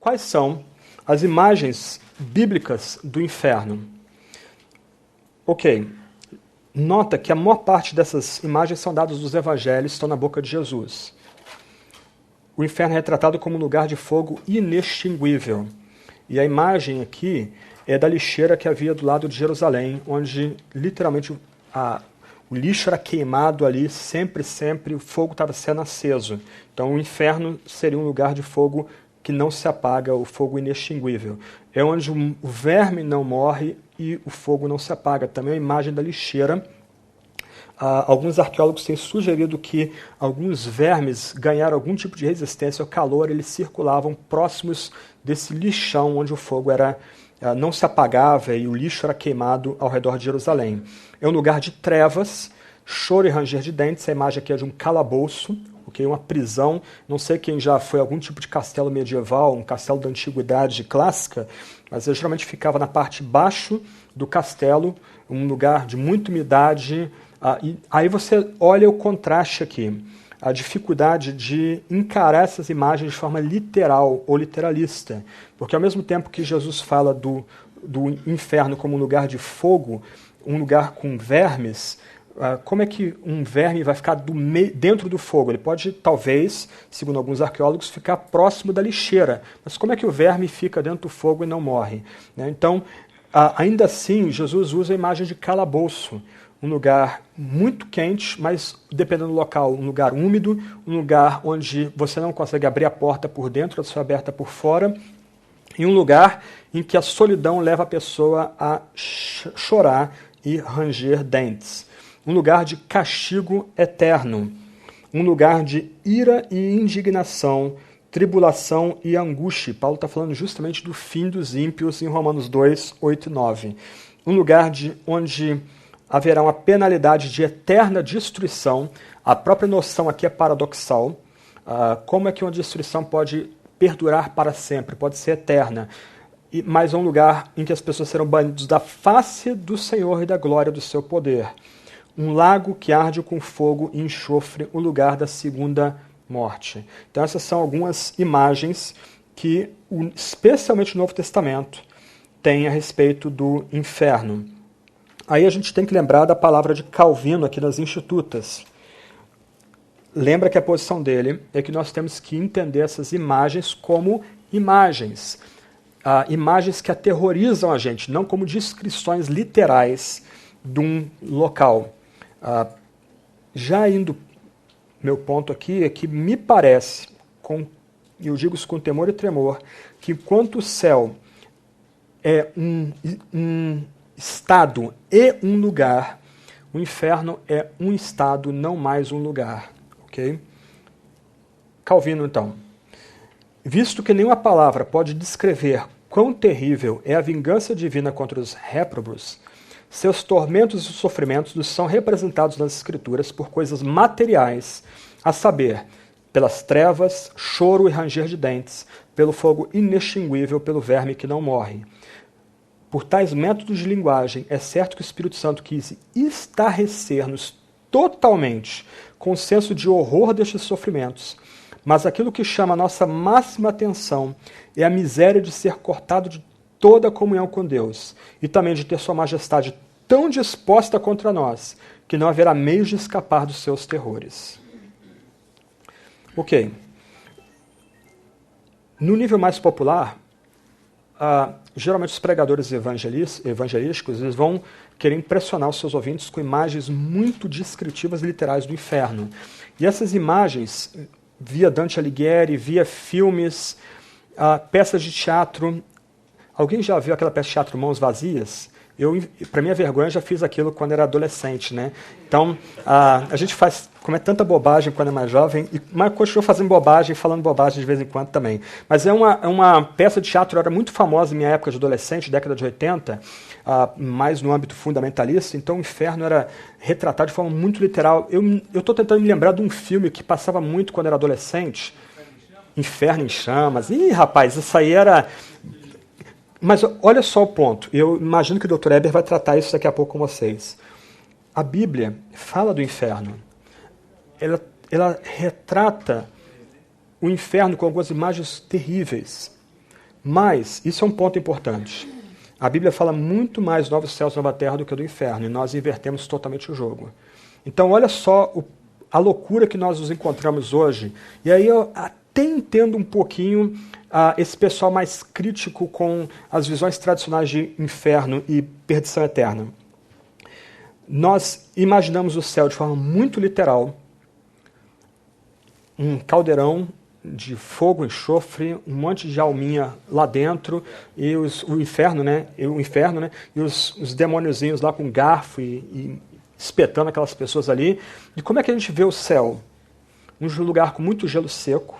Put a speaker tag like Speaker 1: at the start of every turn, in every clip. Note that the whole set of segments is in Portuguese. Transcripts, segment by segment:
Speaker 1: quais são as imagens bíblicas do inferno. Ok, nota que a maior parte dessas imagens são dadas dos evangelhos, estão na boca de Jesus. O inferno é retratado como um lugar de fogo inextinguível. E a imagem aqui é da lixeira que havia do lado de Jerusalém, onde literalmente o lixo era queimado ali, sempre o fogo estava sendo aceso. Então o inferno seria um lugar de fogo que não se apaga, o fogo inextinguível. É onde o verme não morre e o fogo não se apaga. Também a imagem da lixeira. Alguns arqueólogos têm sugerido que alguns vermes ganharam algum tipo de resistência ao calor, eles circulavam próximos desse lixão onde o fogo não se apagava e o lixo era queimado ao redor de Jerusalém. É um lugar de trevas, choro e ranger de dentes. A imagem aqui é de um calabouço, uma prisão. Não sei quem já foi a algum tipo de castelo medieval, um castelo da antiguidade clássica, mas eu geralmente ficava na parte de baixo do castelo, um lugar de muita umidade. E aí você olha o contraste aqui, a dificuldade de encarar essas imagens de forma literal ou literalista, porque ao mesmo tempo que Jesus fala do inferno como um lugar de fogo, um lugar com vermes, como é que um verme vai ficar dentro do fogo? Ele pode, talvez, segundo alguns arqueólogos, ficar próximo da lixeira, mas como é que o verme fica dentro do fogo e não morre? Então, ainda assim, Jesus usa a imagem de calabouço, um lugar muito quente, mas, dependendo do local, um lugar úmido, um lugar onde você não consegue abrir a porta por dentro, ela só é aberta por fora, e um lugar em que a solidão leva a pessoa a chorar e ranger dentes. Um lugar de castigo eterno, um lugar de ira e indignação, tribulação e angústia. Paulo está falando justamente do fim dos ímpios em Romanos 2, 8 e 9. Um lugar onde haverá uma penalidade de eterna destruição. A própria noção aqui é paradoxal. Como é que uma destruição pode perdurar para sempre, pode ser eterna? Mas é um lugar em que as pessoas serão banidas da face do Senhor e da glória do seu poder. Um lago que arde com fogo e enxofre, o lugar da segunda morte. Então essas são algumas imagens que, especialmente o Novo Testamento, tem a respeito do inferno. Aí a gente tem que lembrar da palavra de Calvino aqui nas Institutas. Lembra que a posição dele é que nós temos que entender essas imagens como imagens. Imagens que aterrorizam a gente, não como descrições literais de um local. Já indo, meu ponto aqui é que me parece, eu digo isso com temor e tremor, que enquanto o céu é um estado e um lugar, o inferno é um estado, não mais um lugar. Ok? Calvino, então. Visto que nenhuma palavra pode descrever quão terrível é a vingança divina contra os réprobos, seus tormentos e sofrimentos nos são representados nas Escrituras por coisas materiais, a saber, pelas trevas, choro e ranger de dentes, pelo fogo inextinguível, pelo verme que não morre. Por tais métodos de linguagem, é certo que o Espírito Santo quis estarrecer-nos totalmente com o senso de horror destes sofrimentos, mas aquilo que chama a nossa máxima atenção é a miséria de ser cortado de toda a comunhão com Deus e também de ter sua majestade tão disposta contra nós que não haverá meios de escapar dos seus terrores. Ok. No nível mais popular, geralmente os pregadores evangelísticos eles vão querer impressionar os seus ouvintes com imagens muito descritivas e literais do inferno. E essas imagens, via Dante Alighieri, via filmes, peças de teatro. Alguém já viu aquela peça de teatro Mãos Vazias? Para minha vergonha, já fiz aquilo quando era adolescente, né? Então, a gente comete tanta bobagem quando é mais jovem, mas continua fazendo bobagem e falando bobagem de vez em quando também. Mas é uma peça de teatro, era muito famosa em minha época de adolescente, década de 80, mais no âmbito fundamentalista, então o inferno era retratado de forma muito literal. Eu estou tentando me lembrar de um filme que passava muito quando era adolescente, Inferno em Chamas. Ih, rapaz, isso aí era... Mas olha só o ponto. Eu imagino que o Dr. Eber vai tratar isso daqui a pouco com vocês. A Bíblia fala do inferno. Ela retrata o inferno com algumas imagens terríveis. Mas, isso é um ponto importante. A Bíblia fala muito mais novos céus e nova terra do que do inferno, e nós invertemos totalmente o jogo. Então, olha só a loucura que nós nos encontramos hoje. E aí eu até entendo um pouquinho esse pessoal mais crítico com as visões tradicionais de inferno e perdição eterna. Nós imaginamos o céu de forma muito literal, um caldeirão de fogo, enxofre, um monte de alminha lá dentro, e o inferno, né? E os demôniozinhos lá com garfo e espetando aquelas pessoas ali. E como é que a gente vê o céu? Um lugar com muito gelo seco,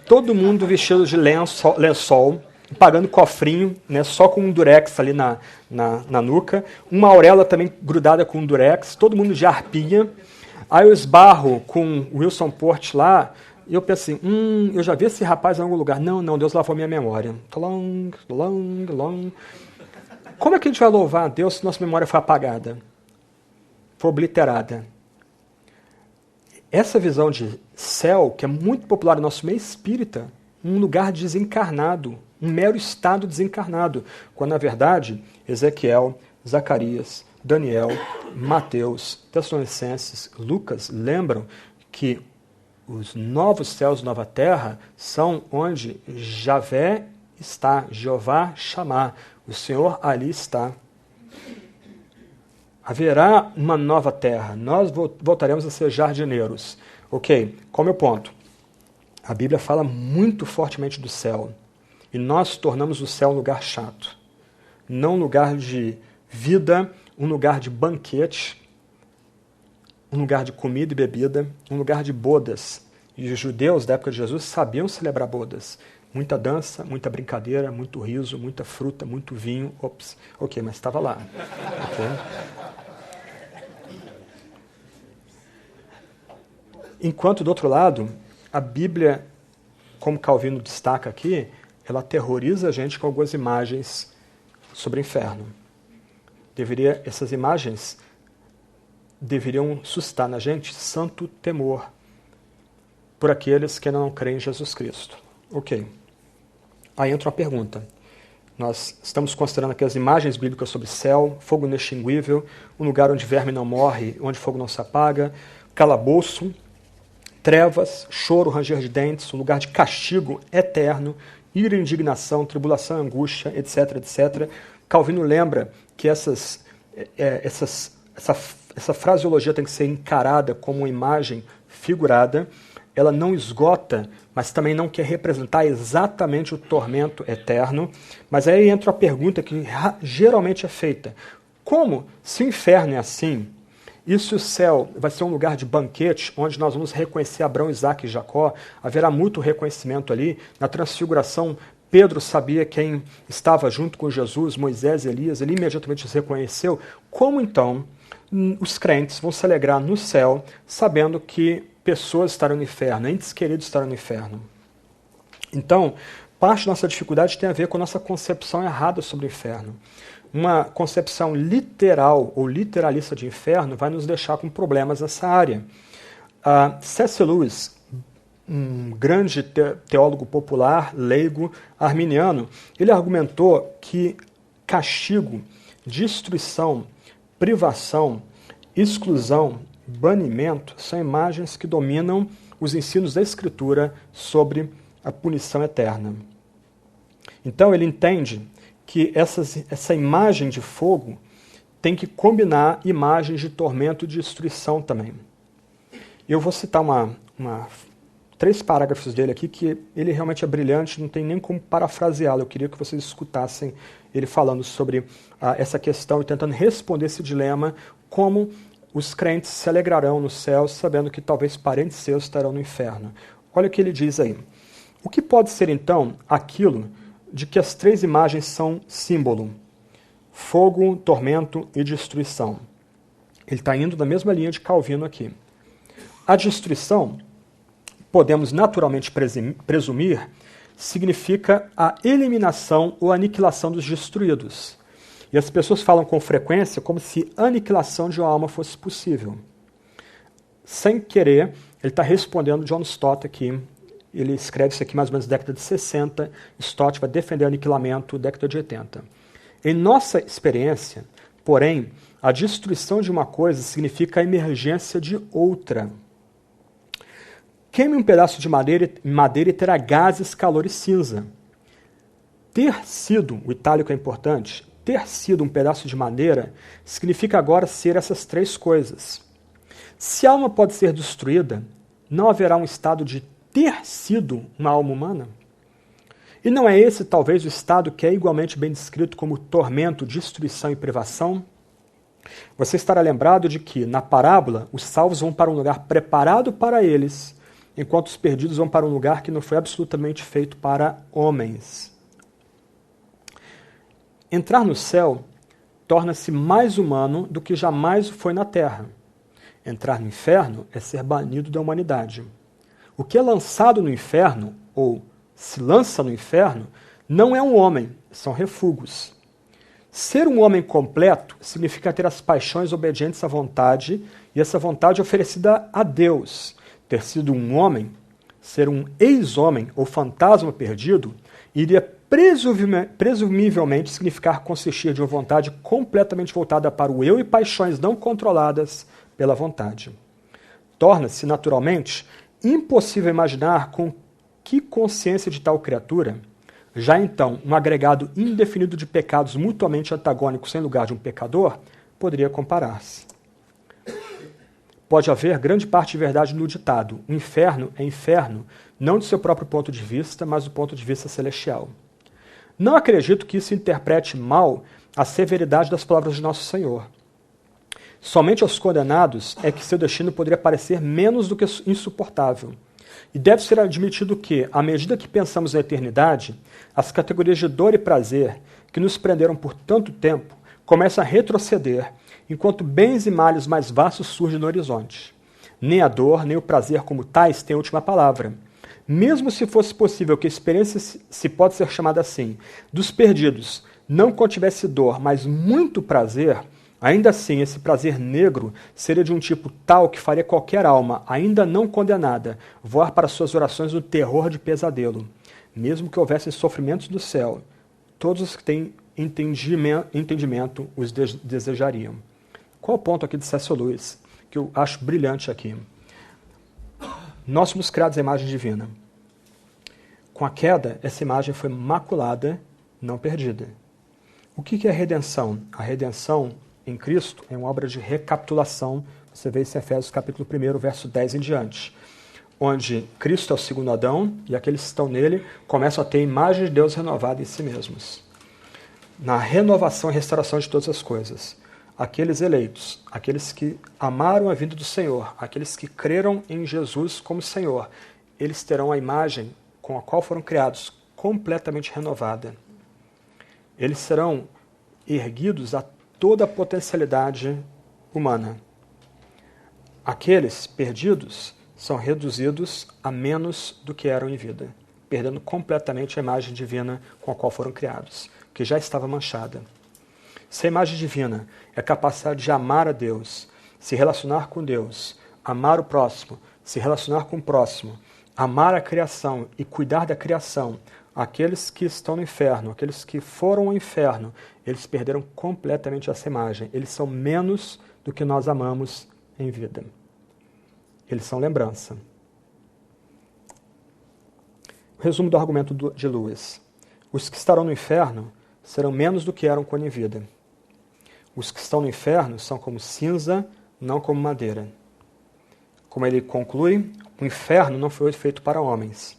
Speaker 1: todo mundo vestido de lençol, pagando cofrinho, né, só com um durex ali na nuca, uma auréola também grudada com um durex, todo mundo de arpinha. Aí eu esbarro com o Wilson Porte lá, e eu penso assim, eu já vi esse rapaz em algum lugar. Não, Deus lavou minha memória. Long. Como é que a gente vai louvar a Deus se nossa memória foi apagada? Foi obliterada? Essa visão de céu, que é muito popular no nosso meio espírita, um lugar desencarnado, um mero estado desencarnado, quando na verdade Ezequiel, Zacarias, Daniel, Mateus, Tessalonicenses, Lucas lembram que os novos céus e nova terra são onde Javé está, Jeová chamar, o Senhor ali está. Haverá uma nova terra, nós voltaremos a ser jardineiros. Ok, qual é o meu ponto? A Bíblia fala muito fortemente do céu, e nós tornamos o céu um lugar chato, não um lugar de vida, um lugar de banquete, um lugar de comida e bebida, um lugar de bodas. E os judeus da época de Jesus sabiam celebrar bodas. Muita dança, muita brincadeira, muito riso, muita fruta, muito vinho. Ops, ok, mas estava lá. Okay. Enquanto, do outro lado, a Bíblia, como Calvino destaca aqui, ela aterroriza a gente com algumas imagens sobre o inferno. Essas imagens deveriam suscitar na gente santo temor por aqueles que ainda não creem em Jesus Cristo. Ok. Aí entra uma pergunta. Nós estamos considerando aqui as imagens bíblicas sobre céu, fogo inextinguível, um lugar onde verme não morre, onde fogo não se apaga, calabouço, trevas, choro, ranger de dentes, um lugar de castigo eterno, ira e indignação, tribulação, angústia, etc, etc. Calvino lembra que essa fraseologia tem que ser encarada como uma imagem figurada. Ela não esgota, mas também não quer representar exatamente o tormento eterno. Mas aí entra a pergunta que geralmente é feita. Como, se o inferno é assim, e se o céu vai ser um lugar de banquete, onde nós vamos reconhecer Abraão, Isaac e Jacó, haverá muito reconhecimento ali. Na transfiguração, Pedro sabia quem estava junto com Jesus, Moisés e Elias, ele imediatamente os reconheceu. Como então os crentes vão se alegrar no céu, sabendo que pessoas estarão no inferno, entes queridos estarão no inferno? Então, parte da nossa dificuldade tem a ver com a nossa concepção errada sobre o inferno. Uma concepção literal ou literalista de inferno vai nos deixar com problemas nessa área. C.S. Lewis, um grande teólogo popular, leigo, arminiano, ele argumentou que castigo, destruição, privação, exclusão, banimento são imagens que dominam os ensinos da Escritura sobre a punição eterna. Então ele entende que essa imagem de fogo tem que combinar imagens de tormento e de destruição também. Eu vou citar 3 parágrafos dele aqui, que ele realmente é brilhante, não tem nem como parafraseá-lo. Eu queria que vocês escutassem ele falando sobre essa questão e tentando responder esse dilema, como os crentes se alegrarão no céu, sabendo que talvez parentes seus estarão no inferno. Olha o que ele diz aí. O que pode ser, então, aquilo de que as 3 imagens são símbolo? Fogo, tormento e destruição. Ele está indo na mesma linha de Calvino aqui. A destruição, podemos naturalmente presumir, significa a eliminação ou aniquilação dos destruídos. E as pessoas falam com frequência como se a aniquilação de uma alma fosse possível. Sem querer, ele está respondendo John Stott aqui, ele escreve isso aqui mais ou menos na década de 60, Stott vai defender o aniquilamento década de 80. Em nossa experiência, porém, a destruição de uma coisa significa a emergência de outra. Queime um pedaço de madeira e terá gases, calor e cinza. Ter sido, o itálico é importante, ter sido um pedaço de madeira significa agora ser essas três coisas. Se a alma pode ser destruída, não haverá um estado de ter sido uma alma humana? E não é esse talvez o estado que é igualmente bem descrito como tormento, destruição e privação? Você estará lembrado de que, na parábola, os salvos vão para um lugar preparado para eles, enquanto os perdidos vão para um lugar que não foi absolutamente feito para homens. Entrar no céu torna-se mais humano do que jamais foi na terra. Entrar no inferno é ser banido da humanidade. O que é lançado no inferno, ou se lança no inferno, não é um homem, são refugos. Ser um homem completo significa ter as paixões obedientes à vontade, e essa vontade oferecida a Deus. Ter sido um homem, ser um ex-homem ou fantasma perdido, iria presumivelmente significar consistir de uma vontade completamente voltada para o eu e paixões não controladas pela vontade. Torna-se, naturalmente, impossível imaginar com que consciência de tal criatura, já então um agregado indefinido de pecados mutuamente antagônicos em lugar de um pecador, poderia comparar-se. Pode haver grande parte de verdade no ditado: o inferno é inferno, não de seu próprio ponto de vista, mas do ponto de vista celestial. Não acredito que isso interprete mal a severidade das palavras de Nosso Senhor. Somente aos condenados é que seu destino poderia parecer menos do que insuportável. E deve ser admitido que, à medida que pensamos na eternidade, as categorias de dor e prazer, que nos prenderam por tanto tempo, começam a retroceder, enquanto bens e males mais vastos surgem no horizonte. Nem a dor, nem o prazer como tais têm a última palavra. Mesmo se fosse possível que a experiência, se pode ser chamada assim, dos perdidos, não contivesse dor, mas muito prazer, ainda assim esse prazer negro seria de um tipo tal que faria qualquer alma, ainda não condenada, voar para suas orações no terror de pesadelo. Mesmo que houvessem sofrimentos do céu, todos os que têm entendimento os desejariam. Qual o ponto aqui de C.S. Lewis, que eu acho brilhante aqui? Nós somos criados à imagem divina. Com a queda, essa imagem foi maculada, não perdida. O que é a redenção? A redenção em Cristo é uma obra de recapitulação. Você vê isso em Efésios capítulo 1, verso 10 em diante. Onde Cristo é o segundo Adão e aqueles que estão nele começam a ter a imagem de Deus renovada em si mesmos. Na renovação e restauração de todas as coisas. Aqueles eleitos, aqueles que amaram a vida do Senhor, aqueles que creram em Jesus como Senhor, eles terão a imagem com a qual foram criados completamente renovada. Eles serão erguidos a toda a potencialidade humana. Aqueles perdidos são reduzidos a menos do que eram em vida, perdendo completamente a imagem divina com a qual foram criados, que já estava manchada. Se a imagem divina é a capacidade de amar a Deus, se relacionar com Deus, amar o próximo, se relacionar com o próximo, amar a criação e cuidar da criação, aqueles que estão no inferno, aqueles que foram ao inferno, eles perderam completamente essa imagem. Eles são menos do que nós amamos em vida. Eles são lembrança. O resumo do argumento de Lewis. Os que estarão no inferno serão menos do que eram quando em vida. Os que estão no inferno são como cinza, não como madeira. Como ele conclui, o inferno não foi feito para homens.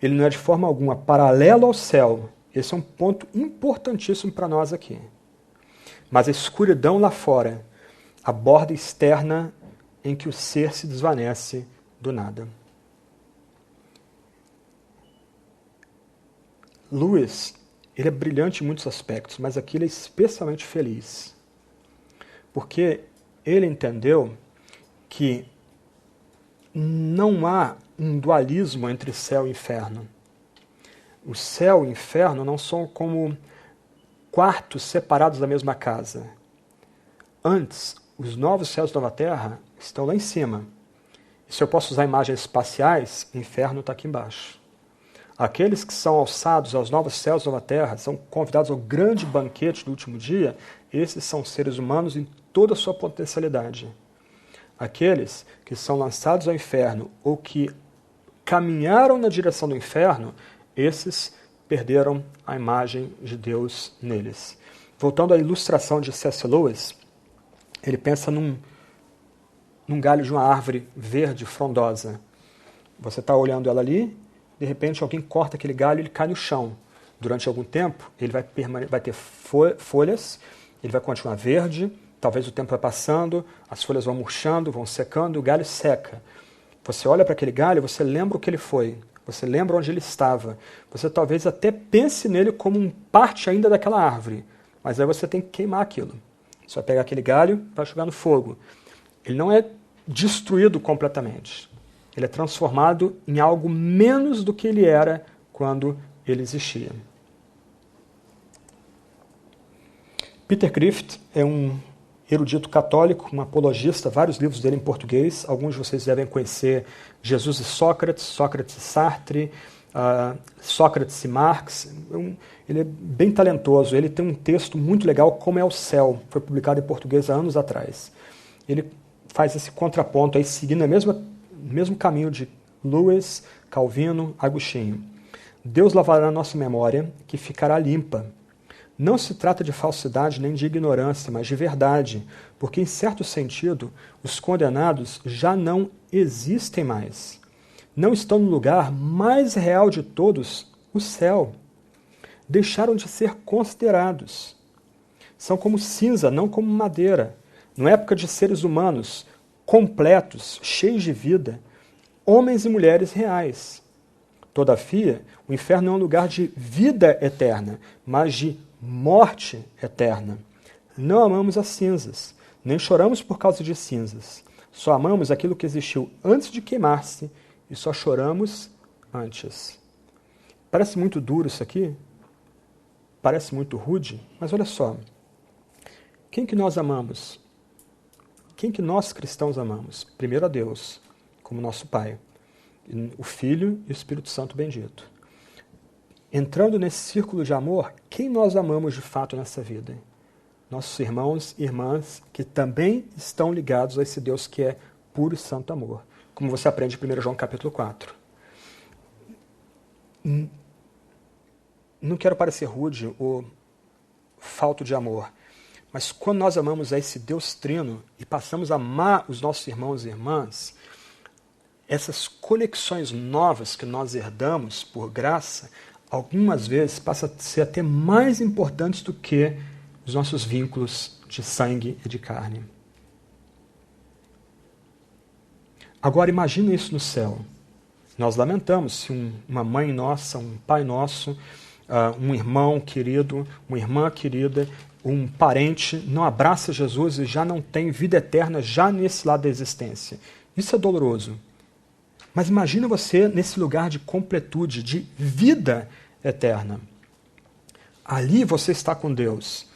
Speaker 1: Ele não é de forma alguma paralelo ao céu. Esse é um ponto importantíssimo para nós aqui. Mas a escuridão lá fora, a borda externa em que o ser se desvanece do nada. Lewis, ele é brilhante em muitos aspectos, mas aqui ele é especialmente feliz. Porque ele entendeu que não há um dualismo entre céu e inferno. O céu e o inferno não são como quartos separados da mesma casa. Antes, os novos céus e nova terra estão lá em cima. E se eu posso usar imagens espaciais, o inferno está aqui embaixo. Aqueles que são alçados aos novos céus e nova terra, são convidados ao grande banquete do último dia, esses são seres humanos em toda a sua potencialidade. Aqueles que são lançados ao inferno ou que caminharam na direção do inferno, esses perderam a imagem de Deus neles. Voltando à ilustração de C.S. Lewis, ele pensa num galho de uma árvore verde, frondosa. Você está olhando ela ali, de repente alguém corta aquele galho e ele cai no chão. Durante algum tempo, ele vai ter folhas, ele vai continuar verde, talvez o tempo vai passando, as folhas vão murchando, vão secando, e o galho seca. Você olha para aquele galho, você lembra o que ele foi, você lembra onde ele estava, você talvez até pense nele como parte ainda daquela árvore, mas aí você tem que queimar aquilo. Você vai pegar aquele galho e vai jogar no fogo. Ele não é destruído completamente. Ele é transformado em algo menos do que ele era quando ele existia. Peter Kreeft é um erudito católico, um apologista, vários livros dele em português. Alguns de vocês devem conhecer Jesus e Sócrates, Sócrates e Sartre, Sócrates e Marx. Ele é bem talentoso. Ele tem um texto muito legal, Como é o Céu. Foi publicado em português há anos atrás. Ele faz esse contraponto aí, seguindo o mesmo caminho de Lewis, Calvino, Agostinho. Deus lavará a nossa memória, que ficará limpa. Não se trata de falsidade nem de ignorância, mas de verdade, porque, em certo sentido, os condenados já não existem mais. Não estão no lugar mais real de todos, o céu. Deixaram de ser considerados. São como cinza, não como madeira. Na época de seres humanos, completos, cheios de vida, homens e mulheres reais. Todavia, o inferno é um lugar de vida eterna, mas de morte eterna. Não amamos as cinzas, nem choramos por causa de cinzas. Só amamos aquilo que existiu antes de queimar-se e só choramos antes. Parece muito duro isso aqui? Parece muito rude? Mas olha só. Quem que nós amamos? Quem que nós cristãos amamos? Primeiro a Deus, como nosso Pai. O Filho e o Espírito Santo bendito. Entrando nesse círculo de amor, quem nós amamos de fato nessa vida? Nossos irmãos e irmãs que também estão ligados a esse Deus que é puro e santo amor. Como você aprende em 1 João capítulo 4. Não quero parecer rude ou falto de amor, mas quando nós amamos a esse Deus trino e passamos a amar os nossos irmãos e irmãs, essas conexões novas que nós herdamos por graça, algumas vezes passam a ser até mais importantes do que os nossos vínculos de sangue e de carne. Agora imagine isso no céu. Nós lamentamos se uma mãe nossa, um pai nosso, um irmão querido, uma irmã querida, um parente não abraça Jesus e já não tem vida eterna já nesse lado da existência. Isso é doloroso. Mas imagina você nesse lugar de completude, de vida eterna. Ali você está com Deus.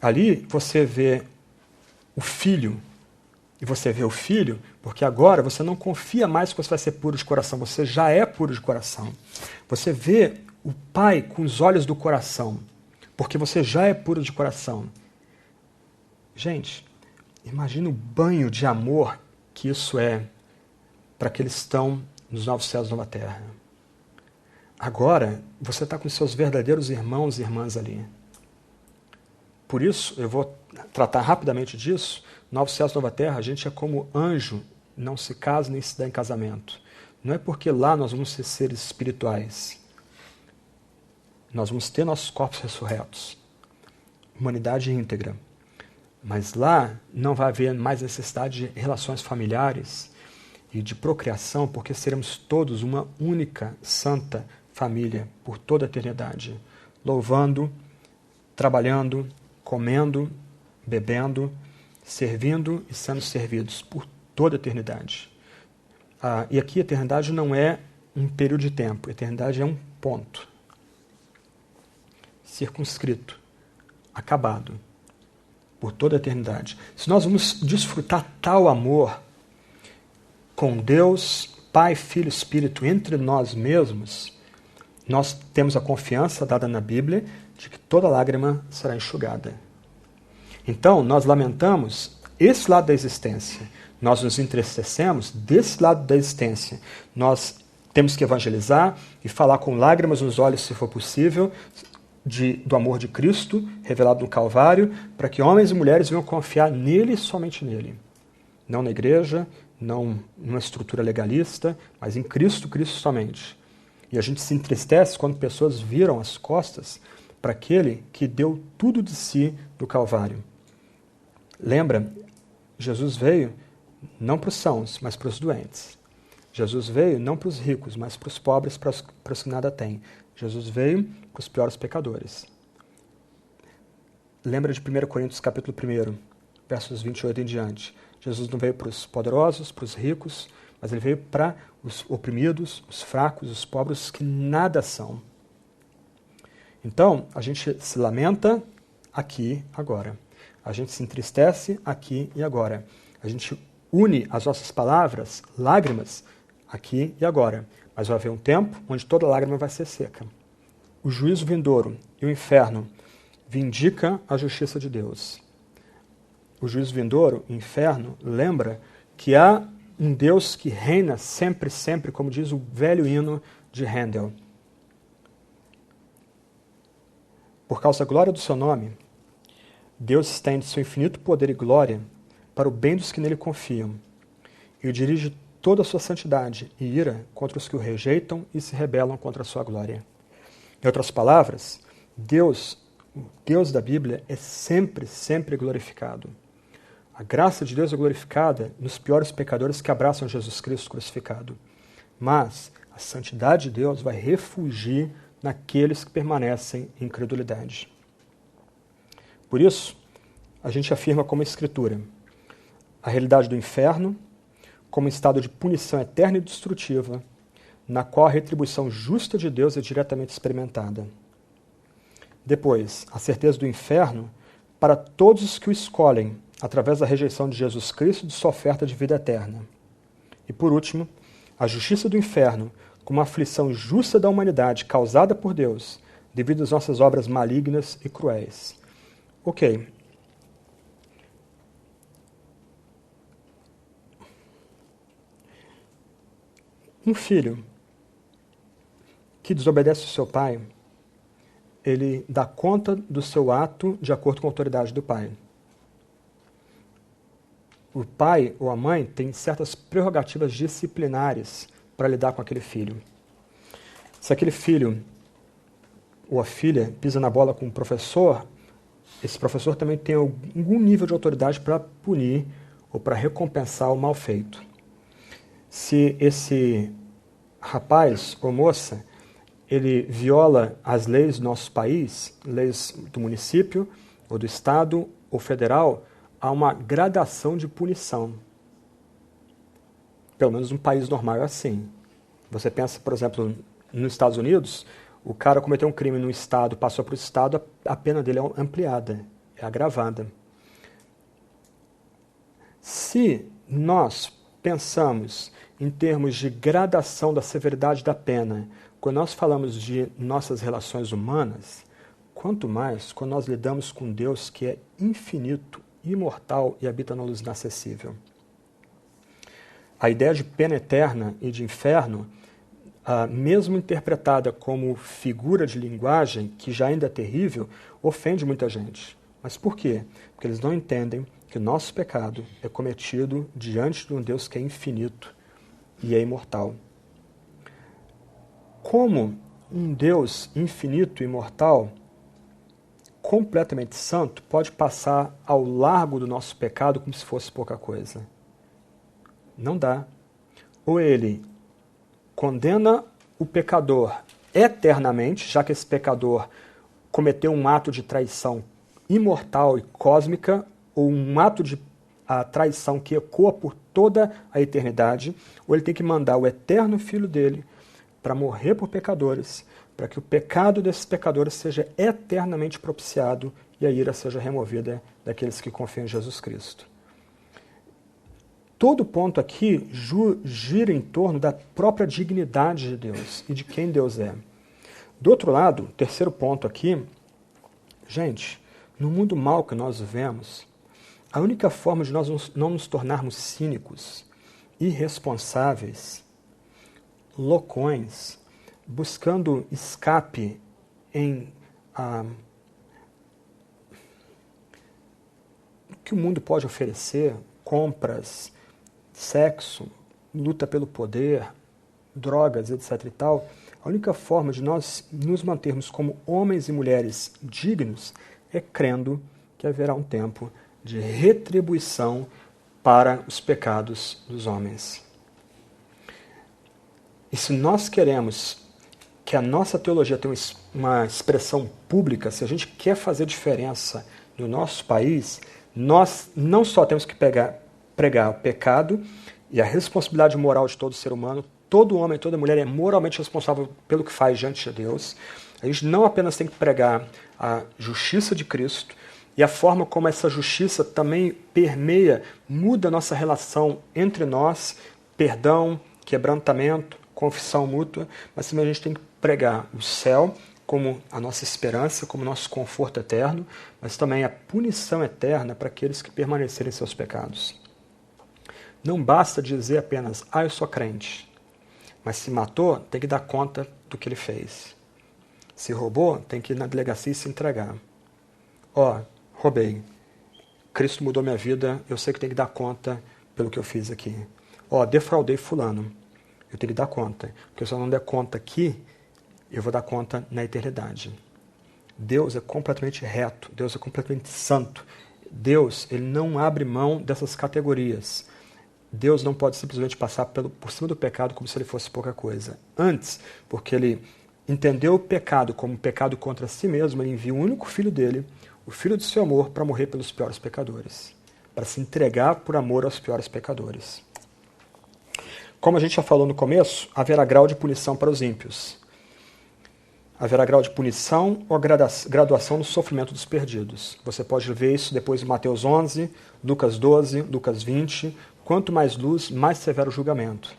Speaker 1: Ali você vê o Filho. E você vê o Filho porque agora você não confia mais que você vai ser puro de coração. Você já é puro de coração. Você vê o Pai com os olhos do coração. Porque você já é puro de coração. Gente, imagina o banho de amor que isso é para aqueles que estão nos novos céus e nova terra. Agora, você está com seus verdadeiros irmãos e irmãs ali. Por isso, eu vou tratar rapidamente disso. Novos céus e nova terra, a gente é como anjo, não se casa nem se dá em casamento. Não é porque lá nós vamos ser seres espirituais. Nós vamos ter nossos corpos ressurretos. Humanidade íntegra. Mas lá não vai haver mais necessidade de relações familiares e de procriação, porque seremos todos uma única santa família por toda a eternidade, louvando, trabalhando, comendo, bebendo, servindo e sendo servidos por toda a eternidade. E aqui a eternidade não é um período de tempo, a eternidade é um ponto. Circunscrito, acabado, por toda a eternidade. Se nós vamos desfrutar tal amor com Deus, Pai, Filho e Espírito entre nós mesmos, nós temos a confiança dada na Bíblia de que toda lágrima será enxugada. Então, nós lamentamos esse lado da existência. Nós nos entristecemos desse lado da existência. Nós temos que evangelizar e falar com lágrimas nos olhos, se for possível, do amor de Cristo, revelado no Calvário, para que homens e mulheres venham confiar nele e somente nele. Não na igreja, não numa estrutura legalista, mas em Cristo, Cristo somente. E a gente se entristece quando pessoas viram as costas para aquele que deu tudo de si no Calvário. Lembra, Jesus veio não para os sãos, mas para os doentes. Jesus veio não para os ricos, mas para os pobres, para os que nada têm. Jesus veio para os piores pecadores. Lembra de 1 Coríntios capítulo 1, versos 28 em diante. Jesus não veio para os poderosos, para os ricos, mas ele veio para os oprimidos, os fracos, os pobres, os que nada são. Então, a gente se lamenta aqui, agora. A gente se entristece aqui e agora. A gente une as nossas palavras, lágrimas, aqui e agora. Mas vai haver um tempo onde toda lágrima vai ser seca. O juízo vindouro e o inferno vindica a justiça de Deus. O juízo vindouro, o inferno, lembra que há um Deus que reina sempre, sempre, como diz o velho hino de Handel. Por causa da glória do seu nome, Deus estende seu infinito poder e glória para o bem dos que nele confiam e dirige toda a sua santidade e ira contra os que o rejeitam e se rebelam contra a sua glória. Em outras palavras, Deus, o Deus da Bíblia, é sempre, sempre glorificado. A graça de Deus é glorificada nos piores pecadores que abraçam Jesus Cristo crucificado. Mas a santidade de Deus vai refugir naqueles que permanecem em incredulidade. Por isso, a gente afirma como Escritura a realidade do inferno como um estado de punição eterna e destrutiva, na qual a retribuição justa de Deus é diretamente experimentada. Depois, a certeza do inferno para todos os que o escolhem, através da rejeição de Jesus Cristo e de sua oferta de vida eterna. E por último, a justiça do inferno como uma aflição justa da humanidade causada por Deus, devido às nossas obras malignas e cruéis. Ok. Um filho que desobedece o seu pai, ele dá conta do seu ato de acordo com a autoridade do pai. O pai ou a mãe tem certas prerrogativas disciplinares para lidar com aquele filho. Se aquele filho ou a filha pisa na bola com o professor, esse professor também tem algum nível de autoridade para punir ou para recompensar o mal feito. Se esse rapaz ou moça, ele viola as leis do nosso país, leis do município, ou do estado, ou federal, há uma gradação de punição. Pelo menos um país normal é assim. Você pensa, por exemplo, nos Estados Unidos, o cara cometeu um crime no estado, passou para o estado, a pena dele é ampliada, é agravada. Se nós pensamos em termos de gradação da severidade da pena, quando nós falamos de nossas relações humanas, quanto mais quando nós lidamos com Deus que é infinito, imortal e habita na luz inacessível. A ideia de pena eterna e de inferno, mesmo interpretada como figura de linguagem, que já ainda é terrível, ofende muita gente. Mas por quê? Porque eles não entendem que o nosso pecado é cometido diante de um Deus que é infinito e é imortal. Como um Deus infinito e imortal, completamente santo, pode passar ao largo do nosso pecado como se fosse pouca coisa? Não dá. Ou ele condena o pecador eternamente, já que esse pecador cometeu um ato de traição imortal e cósmica, ou um ato de traição que ecoa por toda a eternidade, ou ele tem que mandar o eterno Filho dele para morrer por pecadores, para que o pecado desses pecadores seja eternamente propiciado e a ira seja removida daqueles que confiam em Jesus Cristo. Todo ponto aqui gira em torno da própria dignidade de Deus e de quem Deus é. Do outro lado, terceiro ponto aqui, gente, no mundo mal que nós vivemos, a única forma de nós não nos tornarmos cínicos, irresponsáveis, loucões, buscando escape em o que o mundo pode oferecer, compras, sexo, luta pelo poder, drogas, etc. e tal, a única forma de nós nos mantermos como homens e mulheres dignos é crendo que haverá um tempo de retribuição para os pecados dos homens. E se nós queremos que a nossa teologia tenha uma expressão pública, se a gente quer fazer diferença no nosso país, nós não só temos que pregar o pecado e a responsabilidade moral de todo ser humano, todo homem, toda mulher é moralmente responsável pelo que faz diante de Deus. A gente não apenas tem que pregar a justiça de Cristo e a forma como essa justiça também permeia, muda a nossa relação entre nós, perdão, quebrantamento, confissão mútua, mas também a gente tem que pregar o céu como a nossa esperança, como nosso conforto eterno, mas também a punição eterna para aqueles que permanecerem em seus pecados. Não basta dizer apenas, eu sou crente, mas se matou, tem que dar conta do que ele fez. Se roubou, tem que ir na delegacia e se entregar. Roubei. Cristo mudou minha vida, eu sei que tem que dar conta pelo que eu fiz aqui. Defraudei fulano. Eu tenho que dar conta. Porque se eu não der conta aqui, eu vou dar conta na eternidade. Deus é completamente reto. Deus é completamente santo. Deus, ele não abre mão dessas categorias. Deus não pode simplesmente passar por cima do pecado como se ele fosse pouca coisa. Antes, porque ele entendeu o pecado como um pecado contra si mesmo, ele envia o único filho dele, o filho do seu amor, para morrer pelos piores pecadores. Para se entregar por amor aos piores pecadores. Como a gente já falou no começo, haverá grau de punição para os ímpios. Haverá grau de punição ou graduação no sofrimento dos perdidos. Você pode ver isso depois em Mateus 11, Lucas 12, Lucas 20. Quanto mais luz, mais severo o julgamento.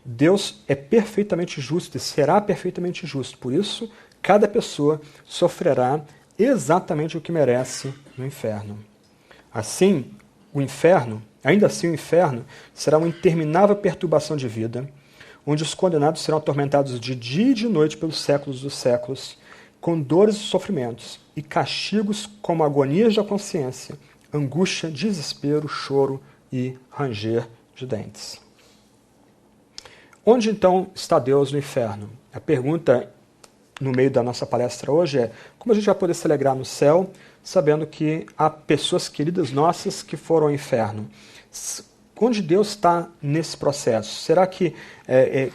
Speaker 1: Deus é perfeitamente justo e será perfeitamente justo. Por isso, cada pessoa sofrerá exatamente o que merece no inferno. Ainda assim o inferno será uma interminável perturbação de vida, onde os condenados serão atormentados de dia e de noite pelos séculos dos séculos, com dores e sofrimentos, e castigos como agonias da consciência, angústia, desespero, choro e ranger de dentes. Onde então está Deus no inferno? A pergunta no meio da nossa palestra hoje é como a gente vai poder se alegrar no céu, sabendo que há pessoas queridas nossas que foram ao inferno. Onde Deus está nesse processo? Será que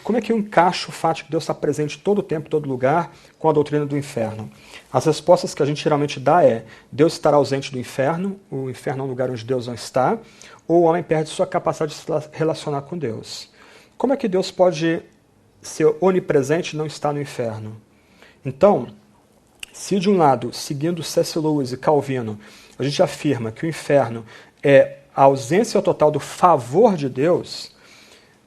Speaker 1: como é que eu encaixo o fato de que Deus está presente todo o tempo, todo lugar, com a doutrina do inferno? As respostas que a gente geralmente dá é: Deus estará ausente do inferno, o inferno é um lugar onde Deus não está, ou o homem perde sua capacidade de se relacionar com Deus. Como é que Deus pode ser onipresente e não estar no inferno? Então, se de um lado, seguindo C.S. Lewis e Calvino, a gente afirma que o inferno é a ausência total do favor de Deus,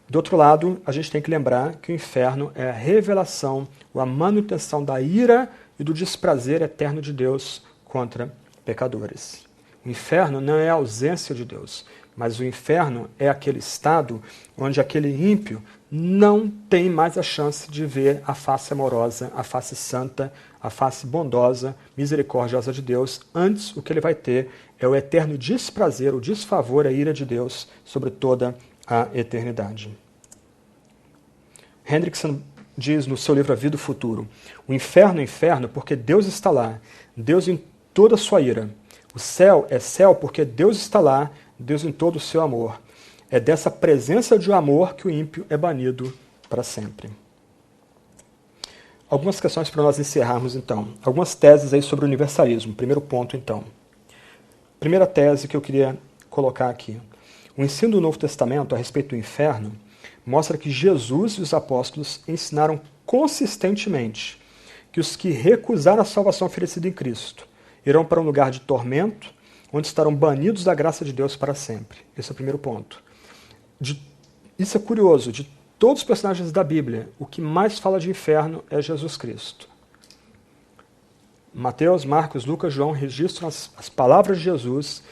Speaker 1: do outro lado, a gente tem que lembrar que o inferno é a revelação ou a manutenção da ira e do desprazer eterno de Deus contra pecadores. O inferno não é a ausência de Deus, mas o inferno é aquele estado onde aquele ímpio não tem mais a chance de ver a face amorosa, a face santa, a face bondosa, misericordiosa de Deus. Antes, o que ele vai ter é o eterno desprazer, o desfavor, a ira de Deus sobre toda a eternidade. Hendrickson diz no seu livro A Vida e o Futuro: o inferno é inferno porque Deus está lá, Deus em toda a sua ira. O céu é céu porque Deus está lá, Deus em todo o seu amor. É dessa presença de amor que o ímpio é banido para sempre. Algumas questões para nós encerrarmos, então. Algumas teses aí sobre o universalismo. Primeiro ponto, então. Primeira tese que eu queria colocar aqui. O ensino do Novo Testamento a respeito do inferno mostra que Jesus e os apóstolos ensinaram consistentemente que os que recusaram a salvação oferecida em Cristo irão para um lugar de tormento, onde estarão banidos da graça de Deus para sempre. Esse é o primeiro ponto. Isso é curioso, de todos os personagens da Bíblia, o que mais fala de inferno é Jesus Cristo. Mateus, Marcos, Lucas, João registram as palavras de Jesus,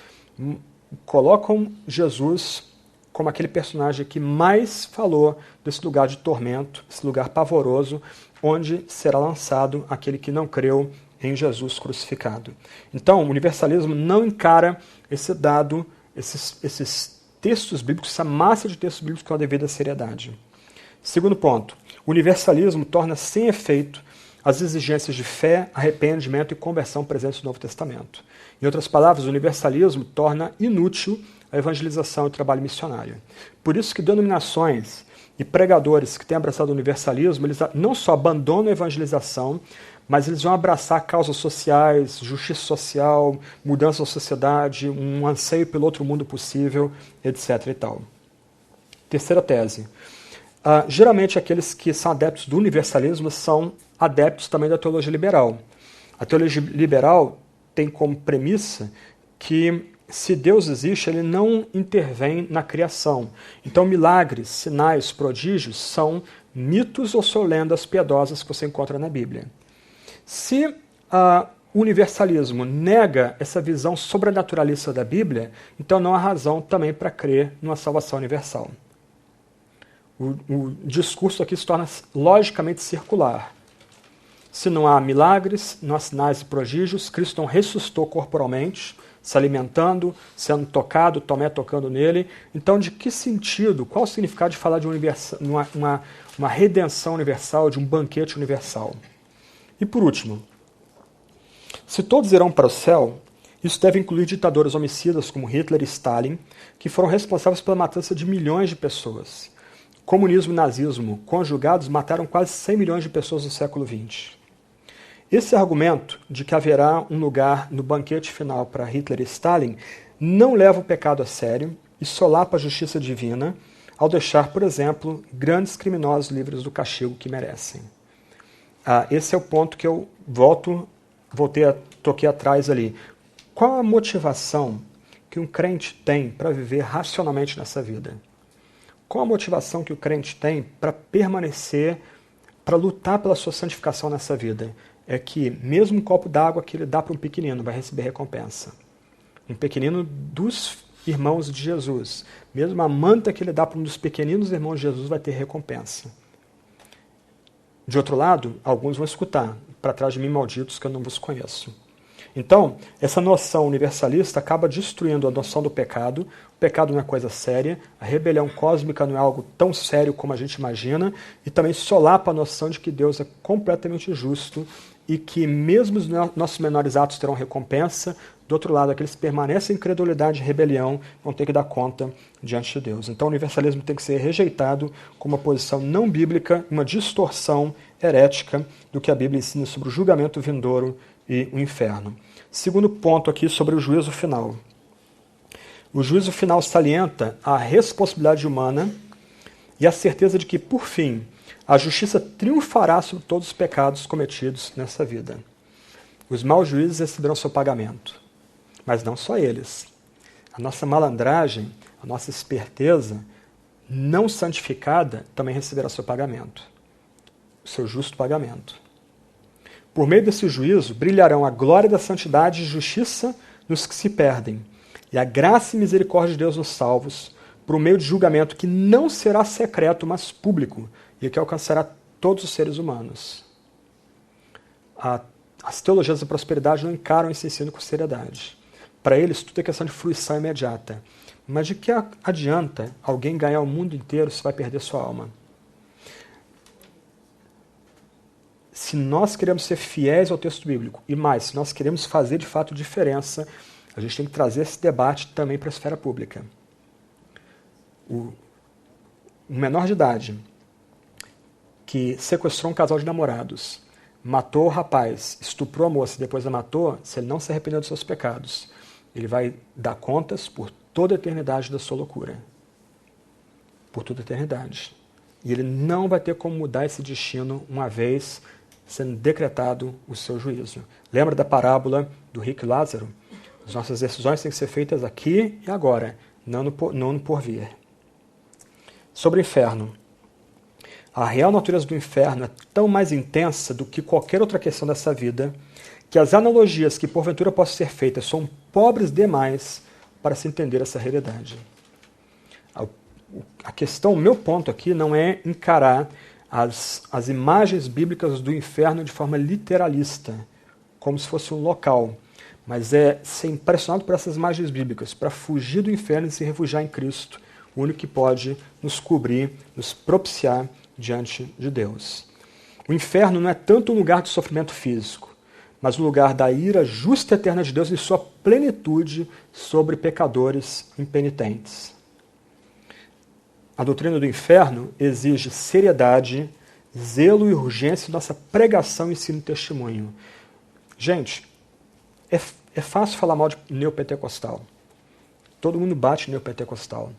Speaker 1: colocam Jesus como aquele personagem que mais falou desse lugar de tormento, esse lugar pavoroso, onde será lançado aquele que não creu em Jesus crucificado. Então, o universalismo não encara esse dado, esses textos bíblicos, essa massa de textos bíblicos com a devida seriedade. Segundo ponto, o universalismo torna sem efeito as exigências de fé, arrependimento e conversão presentes no Novo Testamento. Em outras palavras, o universalismo torna inútil a evangelização e o trabalho missionário. Por isso que denominações e pregadores que têm abraçado o universalismo, eles não só abandonam a evangelização, mas eles vão abraçar causas sociais, justiça social, mudança da sociedade, um anseio pelo outro mundo possível, etc. e tal. Terceira tese. Geralmente aqueles que são adeptos do universalismo são adeptos também da teologia liberal. A teologia liberal tem como premissa que se Deus existe, ele não intervém na criação. Então milagres, sinais, prodígios são mitos ou são lendas piedosas que você encontra na Bíblia. Se o universalismo nega essa visão sobrenaturalista da Bíblia, então não há razão também para crer numa salvação universal. O discurso aqui se torna logicamente circular. Se não há milagres, não há sinais e prodígios, Cristo não ressuscitou corporalmente, se alimentando, sendo tocado, Tomé tocando nele. Então, de que sentido, qual o significado de falar de uma redenção universal, de um banquete universal? E por último, se todos irão para o céu, isso deve incluir ditadores homicidas como Hitler e Stalin, que foram responsáveis pela matança de milhões de pessoas. Comunismo e nazismo, conjugados, mataram quase 100 milhões de pessoas no século XX. Esse argumento de que haverá um lugar no banquete final para Hitler e Stalin não leva o pecado a sério e solapa a justiça divina ao deixar, por exemplo, grandes criminosos livres do castigo que merecem. Esse é o ponto que eu toquei atrás ali. Qual a motivação que um crente tem para viver racionalmente nessa vida? Qual a motivação que o crente tem para permanecer, para lutar pela sua santificação nessa vida? É que mesmo um copo d'água que ele dá para um pequenino vai receber recompensa. Um pequenino dos irmãos de Jesus. Mesmo a manta que ele dá para um dos pequeninos irmãos de Jesus vai ter recompensa. De outro lado, alguns vão escutar: para trás de mim, malditos, que eu não vos conheço. Então, essa noção universalista acaba destruindo a noção do pecado. O pecado não é coisa séria, a rebelião cósmica não é algo tão sério como a gente imagina, e também solapa a noção de que Deus é completamente justo e que mesmo os nossos menores atos terão recompensa. Do outro lado, aqueles que permanecem em incredulidade e rebelião vão ter que dar conta diante de Deus. Então o universalismo tem que ser rejeitado como uma posição não bíblica, uma distorção herética do que a Bíblia ensina sobre o julgamento vindouro e o inferno. Segundo ponto aqui sobre o juízo final. O juízo final salienta a responsabilidade humana e a certeza de que, por fim, a justiça triunfará sobre todos os pecados cometidos nessa vida. Os maus juízes receberão seu pagamento, mas não só eles. A nossa malandragem, a nossa esperteza não santificada também receberá seu pagamento, o seu justo pagamento. Por meio desse juízo, brilharão a glória da santidade e justiça nos que se perdem, e a graça e misericórdia de Deus nos salvos, por meio de julgamento que não será secreto, mas público, e que alcançará todos os seres humanos. As teologias da prosperidade não encaram esse ensino com seriedade. Para eles, tudo é questão de fruição imediata. Mas de que adianta alguém ganhar o mundo inteiro se vai perder sua alma? Se nós queremos ser fiéis ao texto bíblico, e mais, se nós queremos fazer de fato diferença, a gente tem que trazer esse debate também para a esfera pública. O menor de idade que sequestrou um casal de namorados, matou o rapaz, estuprou a moça e depois a matou, se ele não se arrependeu dos seus pecados, ele vai dar contas por toda a eternidade da sua loucura. Por toda a eternidade. E ele não vai ter como mudar esse destino uma vez sendo decretado o seu juízo. Lembra da parábola do rico e Lázaro? As nossas decisões têm que ser feitas aqui e agora, não no porvir. Sobre o inferno. A real natureza do inferno é tão mais intensa do que qualquer outra questão dessa vida, que as analogias que porventura possam ser feitas são pobres demais para se entender essa realidade. A questão, o meu ponto aqui não é encarar as imagens bíblicas do inferno de forma literalista, como se fosse um local, mas é ser impressionado por essas imagens bíblicas, para fugir do inferno e se refugiar em Cristo, o único que pode nos cobrir, nos propiciar diante de Deus. O inferno não é tanto um lugar de sofrimento físico, mas um lugar da ira justa e eterna de Deus em sua plenitude sobre pecadores impenitentes. A doutrina do inferno exige seriedade, zelo e urgência em nossa pregação, ensino e testemunho. Gente, é fácil falar mal de neopentecostal. Todo mundo bate neopentecostal.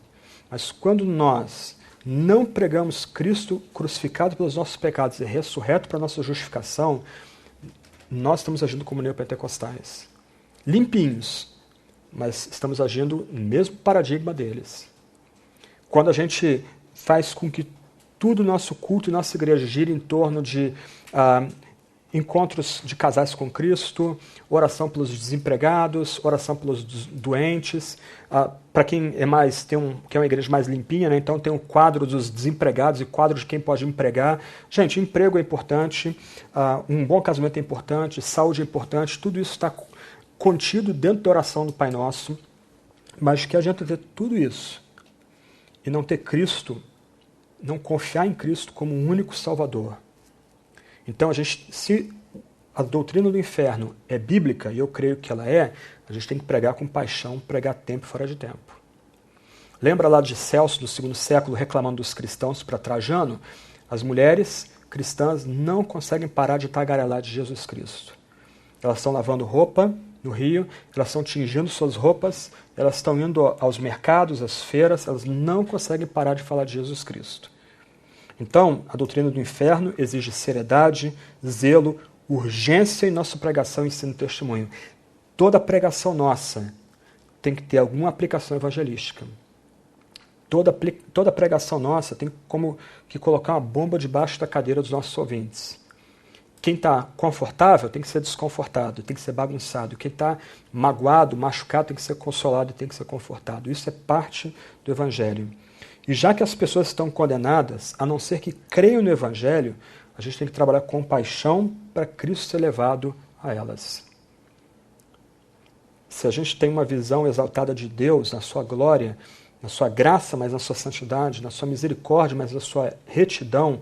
Speaker 1: Mas quando nós não pregamos Cristo crucificado pelos nossos pecados e ressurreto para a nossa justificação, nós estamos agindo como neopentecostais. Limpinhos, mas estamos agindo no mesmo paradigma deles. Quando a gente faz com que tudo o nosso culto e nossa igreja gire em torno de encontros de casais com Cristo, oração pelos desempregados, oração pelos doentes. Para quem quer uma igreja mais limpinha, né? Então tem um quadro dos desempregados e quadro de quem pode empregar. Gente, emprego é importante, um bom casamento é importante, saúde é importante, tudo isso está contido dentro da oração do Pai Nosso. Mas que adianta ter tudo isso e não ter Cristo, não confiar em Cristo como um único Salvador. Então, se a doutrina do inferno é bíblica, e eu creio que ela é, a gente tem que pregar com paixão, pregar tempo e fora de tempo. Lembra lá de Celso, do 2º século, reclamando dos cristãos para Trajano? As mulheres cristãs não conseguem parar de tagarelar de Jesus Cristo. Elas estão lavando roupa no rio, elas estão tingindo suas roupas, elas estão indo aos mercados, às feiras, elas não conseguem parar de falar de Jesus Cristo. Então, a doutrina do inferno exige seriedade, zelo, urgência em nossa pregação, ensino e testemunho. Toda pregação nossa tem que ter alguma aplicação evangelística. Toda pregação nossa tem como que colocar uma bomba debaixo da cadeira dos nossos ouvintes. Quem está confortável tem que ser desconfortado, tem que ser bagunçado. Quem está magoado, machucado, tem que ser consolado e tem que ser confortado. Isso é parte do Evangelho. E já que as pessoas estão condenadas, a não ser que creiam no Evangelho, a gente tem que trabalhar com paixão para Cristo ser levado a elas. Se a gente tem uma visão exaltada de Deus, na sua glória, na sua graça, mas na sua santidade, na sua misericórdia, mas na sua retidão,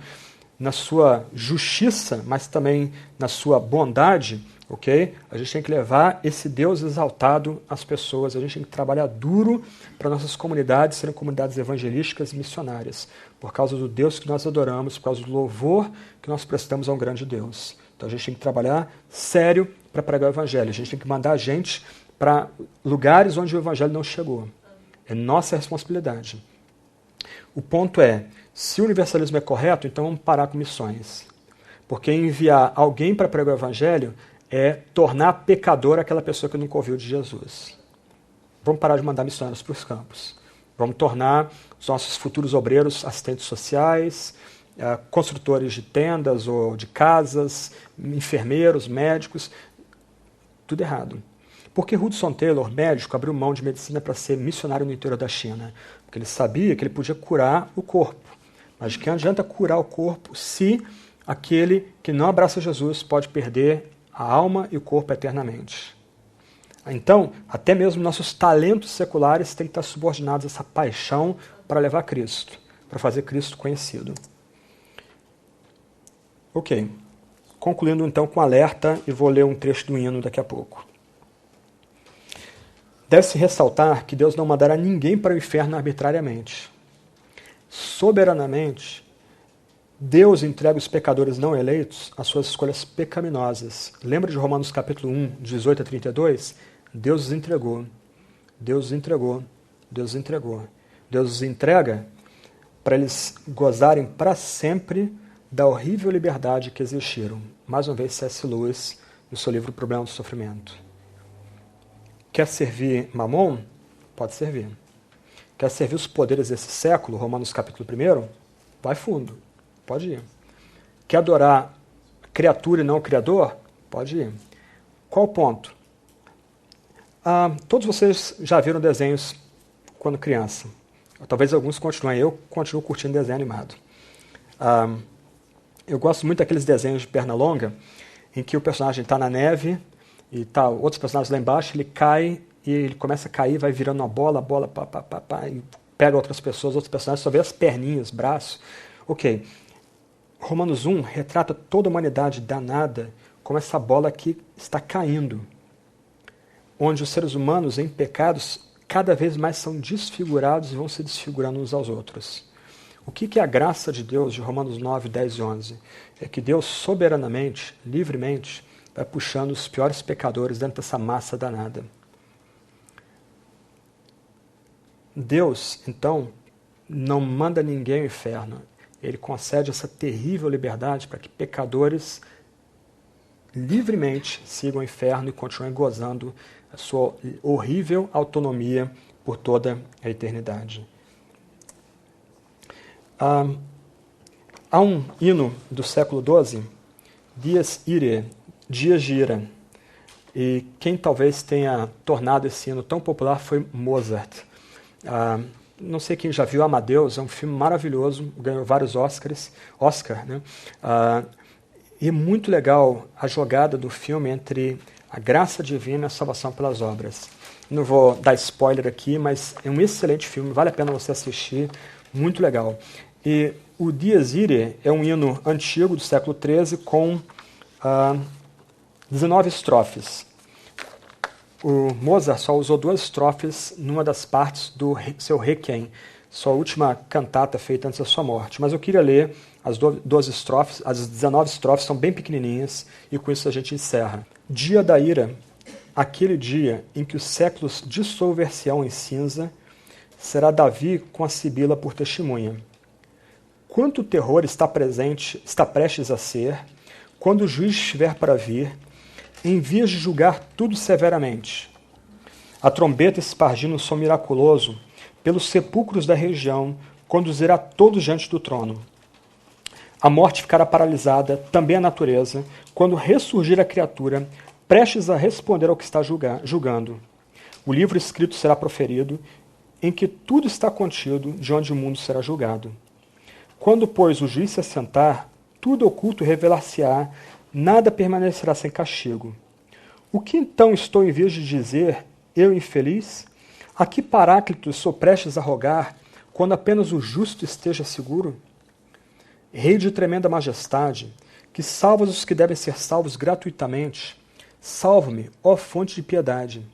Speaker 1: na sua justiça, mas também na sua bondade, ok? A gente tem que levar esse Deus exaltado às pessoas, a gente tem que trabalhar duro para nossas comunidades serem comunidades evangelísticas e missionárias, por causa do Deus que nós adoramos, por causa do louvor que nós prestamos a um grande Deus. Então a gente tem que trabalhar sério para pregar o Evangelho, a gente tem que mandar a gente para lugares onde o Evangelho não chegou. É nossa responsabilidade. O ponto é, se o universalismo é correto, então vamos parar com missões. Porque enviar alguém para pregar o Evangelho é tornar pecador aquela pessoa que nunca ouviu de Jesus. Vamos parar de mandar missionários para os campos. Vamos tornar os nossos futuros obreiros assistentes sociais, construtores de tendas ou de casas, enfermeiros, médicos. Tudo errado. Por que Hudson Taylor, médico, abriu mão de medicina para ser missionário no interior da China? Porque ele sabia que ele podia curar o corpo. Mas de que adianta curar o corpo se aquele que não abraça Jesus pode perder a alma e o corpo eternamente? Então, até mesmo nossos talentos seculares têm que estar subordinados a essa paixão para levar Cristo, para fazer Cristo conhecido. Ok. Concluindo então com alerta, e vou ler um trecho do hino daqui a pouco. Deve-se ressaltar que Deus não mandará ninguém para o inferno arbitrariamente. Soberanamente, Deus entrega os pecadores não eleitos às suas escolhas pecaminosas. Lembra de Romanos capítulo 1, 18 a 32? Deus os entregou. Deus os entregou. Deus os entregou. Deus os entrega para eles gozarem para sempre da horrível liberdade que exigiram. Mais uma vez, C.S. Lewis, no seu livro O Problema do Sofrimento. Quer servir Mamon? Pode servir. Quer servir os poderes desse século, Romanos capítulo 1? Vai fundo. Pode ir. Quer adorar criatura e não o Criador? Pode ir. Qual o ponto? Todos vocês já viram desenhos quando criança. Talvez alguns continuem. Eu continuo curtindo desenho animado. Eu gosto muito daqueles desenhos de perna longa, em que o personagem está na neve e tá outros personagens lá embaixo, ele cai e ele começa a cair, vai virando uma bola, e pega outras pessoas, outros personagens, só vê as perninhas, braços. Ok. Romanos 1 retrata toda a humanidade danada como essa bola que está caindo, onde os seres humanos em pecados cada vez mais são desfigurados e vão se desfigurando uns aos outros. O que é a graça de Deus de Romanos 9, 10 e 11? É que Deus soberanamente, livremente, vai puxando os piores pecadores dentro dessa massa danada. Deus, então, não manda ninguém ao inferno. Ele concede essa terrível liberdade para que pecadores livremente sigam o inferno e continuem gozando a sua horrível autonomia por toda a eternidade. Há um hino do século XII, Dies Irae, Dias de Ira. E quem talvez tenha tornado esse hino tão popular foi Mozart. Não sei quem já viu Amadeus, é um filme maravilhoso, ganhou vários Oscar, né? E muito legal a jogada do filme entre a graça divina e a salvação pelas obras. Não vou dar spoiler aqui, mas é um excelente filme, vale a pena você assistir, muito legal. E o Dies Irae é um hino antigo do século XIII com 19 estrofes. O Mozart só usou 2 estrofes numa das partes do seu Requiem, sua última cantata feita antes da sua morte. Mas eu queria ler as 12 estrofes, as 19 estrofes são bem pequenininhas, e com isso a gente encerra. Dia da ira, aquele dia em que os séculos dissolver-se-ão em cinza, será Davi com a Sibila por testemunha. Quanto terror está prestes a ser, quando o juiz estiver para vir, em vias de julgar tudo severamente. A trombeta espargindo um som miraculoso, pelos sepulcros da região, conduzirá todos diante do trono. A morte ficará paralisada, também a natureza, quando ressurgir a criatura, prestes a responder ao que está julgando. O livro escrito será proferido, em que tudo está contido, de onde o mundo será julgado. Quando, pois, o juiz se assentar, tudo oculto revelar-se-á, nada permanecerá sem castigo. O que então estou em vez de dizer, eu infeliz? A que paráclito sou prestes a rogar, quando apenas o justo esteja seguro? Rei de tremenda majestade, que salvas os que devem ser salvos gratuitamente, salva-me, ó fonte de piedade.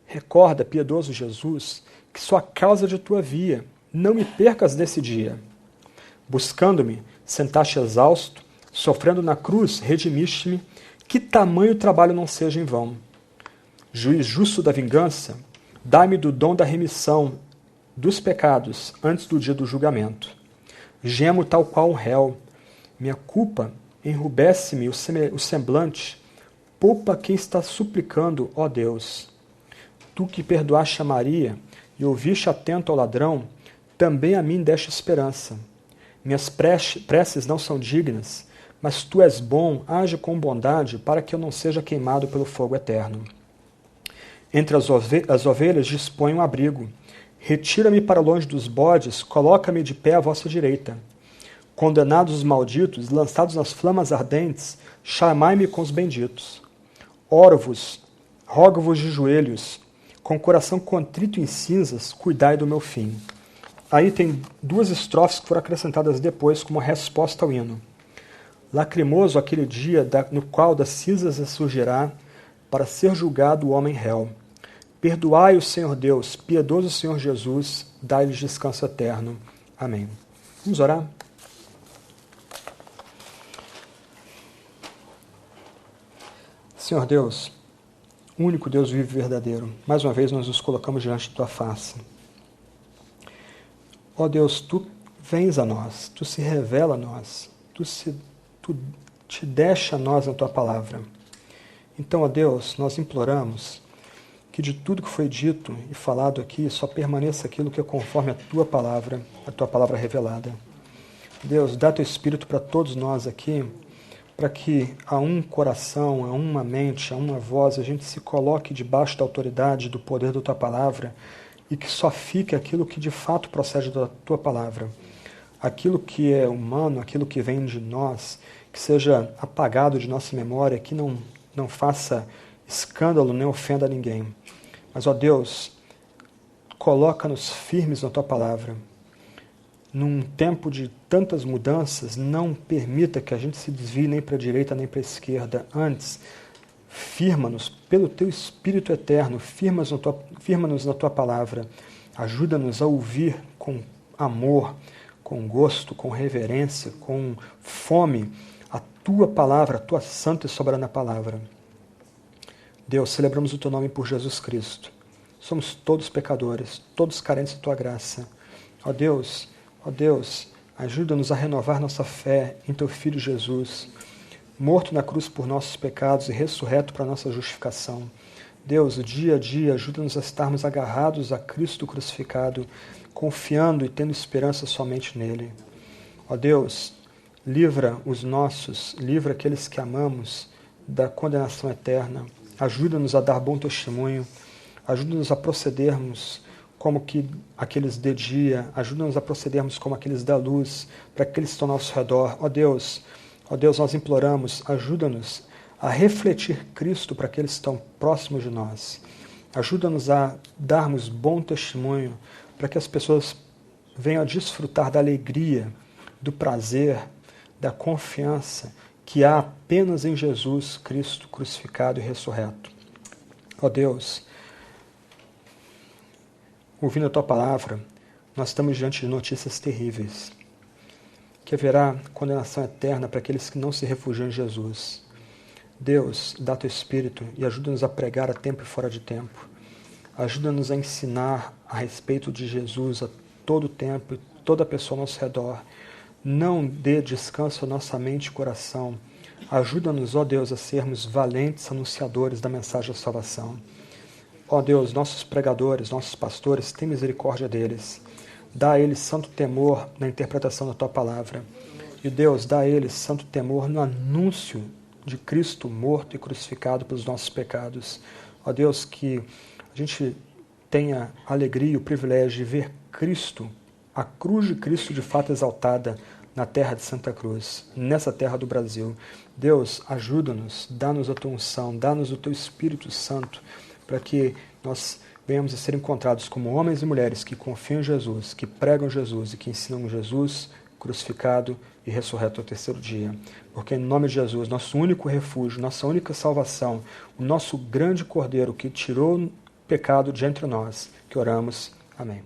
Speaker 1: Recorda, piedoso Jesus, que sou a causa de tua via, não me percas nesse dia. Buscando-me, sentaste exausto, sofrendo na cruz, redimiste-me, que tamanho trabalho não seja em vão. Juiz justo da vingança, dai-me do dom da remissão dos pecados antes do dia do julgamento. Gemo tal qual um réu, minha culpa enrubesce-me o semblante, poupa quem está suplicando, ó Deus. Tu que perdoaste a Maria e ouviste atento ao ladrão, também a mim deste esperança. Minhas preces não são dignas, mas tu és bom, age com bondade, para que eu não seja queimado pelo fogo eterno. Entre as ovelhas dispõe um abrigo. Retira-me para longe dos bodes, coloca-me de pé à vossa direita. Condenados os malditos, lançados nas flamas ardentes, chamai-me com os benditos. Oro-vos, rogo-vos de joelhos, com coração contrito em cinzas, cuidai do meu fim. Aí tem 2 estrofes que foram acrescentadas depois como resposta ao hino. Lacrimoso aquele dia no qual das cinzas surgirá, para ser julgado o homem réu. Perdoai o Senhor Deus, piedoso Senhor Jesus, dai-lhes descanso eterno. Amém. Vamos orar? Senhor Deus, único Deus vivo e verdadeiro, mais uma vez nós nos colocamos diante de tua face. Ó Deus, tu vens a nós, tu se revela a nós, tu te deixa a nós na tua palavra. Então, ó Deus, nós imploramos que de tudo que foi dito e falado aqui, só permaneça aquilo que é conforme a tua palavra revelada. Deus, dá teu Espírito para todos nós aqui, para que a um coração, a uma mente, a uma voz, a gente se coloque debaixo da autoridade, do poder da Tua Palavra, e que só fique aquilo que de fato procede da Tua Palavra. Aquilo que é humano, aquilo que vem de nós, que seja apagado de nossa memória, que não faça escândalo nem ofenda a ninguém. Mas, ó Deus, coloca-nos firmes na Tua Palavra. Num tempo de tantas mudanças, não permita que a gente se desvie nem para a direita nem para a esquerda. Antes, firma-nos pelo Teu Espírito eterno, firma-nos na Tua Palavra. Ajuda-nos a ouvir com amor, com gosto, com reverência, com fome, a Tua Palavra, a Tua santa e soberana Palavra. Deus, celebramos o Teu nome por Jesus Cristo. Somos todos pecadores, todos carentes de Tua graça. Ó Deus, ajuda-nos a renovar nossa fé em Teu Filho Jesus, morto na cruz por nossos pecados e ressurreto para nossa justificação. Deus, dia a dia, ajuda-nos a estarmos agarrados a Cristo crucificado, confiando e tendo esperança somente nele. Ó Deus, livra aqueles que amamos da condenação eterna. Ajuda-nos a dar bom testemunho. Ajuda-nos a procedermos como que aqueles de dia. Ajuda-nos a procedermos como aqueles da luz, para aqueles que estão ao nosso redor. Ó Deus, nós imploramos, ajuda-nos a refletir Cristo para aqueles que estão próximos de nós. Ajuda-nos a darmos bom testemunho para que as pessoas venham a desfrutar da alegria, do prazer, da confiança que há apenas em Jesus Cristo crucificado e ressurreto. Ó Deus, ouvindo a Tua Palavra, nós estamos diante de notícias terríveis, que haverá condenação eterna para aqueles que não se refugiam em Jesus. Deus, dá Teu Espírito e ajuda-nos a pregar a tempo e fora de tempo. Ajuda-nos a ensinar a respeito de Jesus a todo tempo e toda pessoa ao nosso redor. Não dê descanso à nossa mente e coração. Ajuda-nos, ó Deus, a sermos valentes anunciadores da mensagem da salvação. Ó Deus, nossos pregadores, nossos pastores, tem misericórdia deles. Dá a eles santo temor na interpretação da Tua Palavra. E Deus, dá a eles santo temor no anúncio de Cristo morto e crucificado pelos nossos pecados. Ó Deus, que a gente tenha a alegria e o privilégio de ver Cristo, a cruz de Cristo de fato exaltada na terra de Santa Cruz, nessa terra do Brasil. Deus, ajuda-nos, dá-nos a Tua unção, dá-nos o Teu Espírito Santo, para que nós venhamos a ser encontrados como homens e mulheres que confiam em Jesus, que pregam Jesus e que ensinam Jesus crucificado e ressurreto ao terceiro dia. Porque em nome de Jesus, nosso único refúgio, nossa única salvação, o nosso grande Cordeiro que tirou o pecado de entre nós, que oramos. Amém.